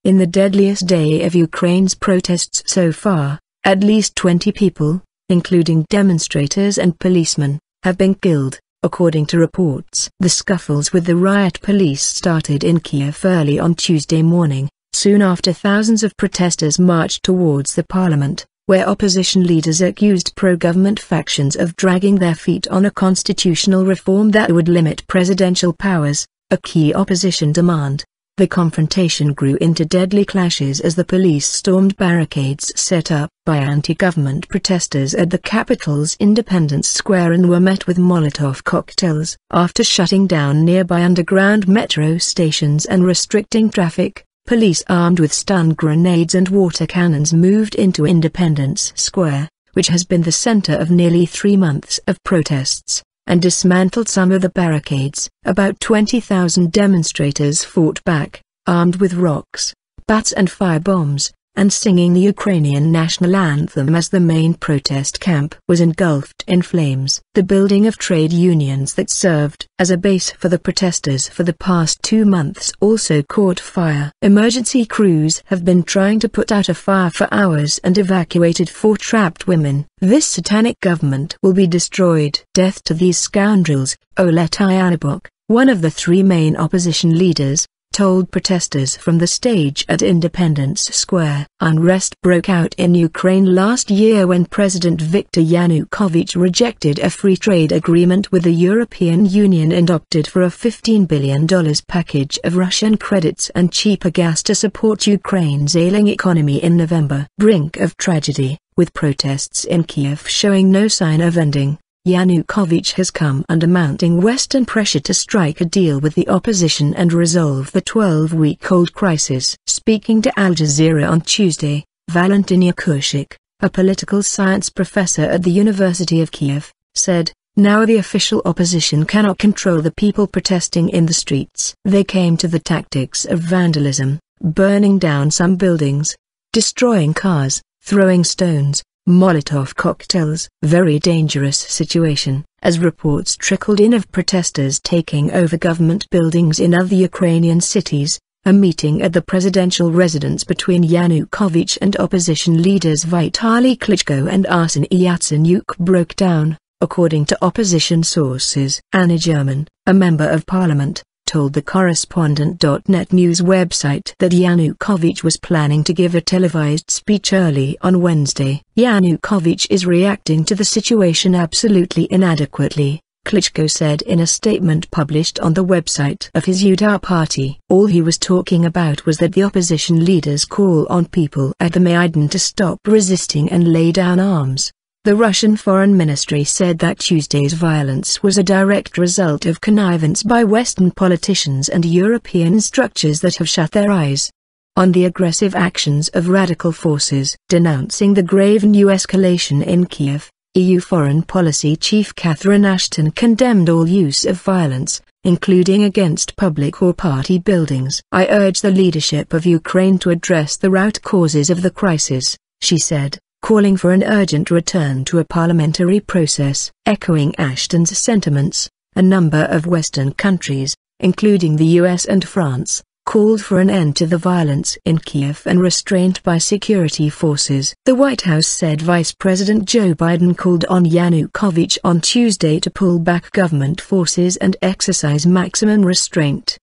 In the deadliest day of Ukraine's protests so far, at least 20 people, including demonstrators and policemen, have been killed, according to reports. The scuffles with the riot police started in Kiev early on Tuesday morning, soon after thousands of protesters marched towards the parliament, where opposition leaders accused pro-government factions of dragging their feet on a constitutional reform that would limit presidential powers, a key opposition demand. The confrontation grew into deadly clashes as the police stormed barricades set up by anti-government protesters at the capital's Independence Square and were met with Molotov cocktails. After shutting down nearby underground metro stations and restricting traffic, police armed with stun grenades and water cannons moved into Independence Square, which has been the center of nearly 3 months of protests, and dismantled some of the barricades. About 20,000 demonstrators fought back, armed with rocks, bats and firebombs, and singing the Ukrainian national anthem as the main protest camp was engulfed in flames. The building of trade unions that served as a base for the protesters for the past 2 months also caught fire. Emergency crews have been trying to put out a fire for hours and evacuated 4 trapped women. This satanic government will be destroyed. Death to these scoundrels, Oleg Tyanibok, one of the 3 main opposition leaders, told protesters from the stage at Independence Square. Unrest broke out in Ukraine last year when President Viktor Yanukovych rejected a free trade agreement with the European Union and opted for a $15 billion package of Russian credits and cheaper gas to support Ukraine's ailing economy in November. Brink of tragedy, with protests in Kiev showing no sign of ending, Yanukovych has come under mounting Western pressure to strike a deal with the opposition and resolve the 12-week-old crisis. Speaking to Al Jazeera on Tuesday, Valentin Yakushik, a political science professor at the University of Kiev, said, "Now the official opposition cannot control the people protesting in the streets. They came to the tactics of vandalism, burning down some buildings, destroying cars, throwing stones, Molotov cocktails. Very dangerous situation," as reports trickled in of protesters taking over government buildings in other Ukrainian cities. A meeting at the presidential residence between Yanukovych and opposition leaders Vitaly Klitschko and Arseniy Yatsenyuk broke down, according to opposition sources. Anna German, a member of parliament, told the Correspondent.net news website that Yanukovych was planning to give a televised speech early on Wednesday. "Yanukovych is reacting to the situation absolutely inadequately," Klitschko said in a statement published on the website of his Udar party. "All he was talking about was that the opposition leaders call on people at the Maidan to stop resisting and lay down arms." The Russian Foreign Ministry said that Tuesday's violence was a direct result of connivance by Western politicians and European structures that have shut their eyes on the aggressive actions of radical forces. Denouncing the grave new escalation in Kiev, EU Foreign Policy Chief Catherine Ashton condemned all use of violence, including against public or party buildings. "I urge the leadership of Ukraine to address the root causes of the crisis," she said, calling for an urgent return to a parliamentary process. Echoing Ashton's sentiments, a number of Western countries, including the US and France, called for an end to the violence in Kiev and restraint by security forces. The White House said Vice President Joe Biden called on Yanukovych on Tuesday to pull back government forces and exercise maximum restraint.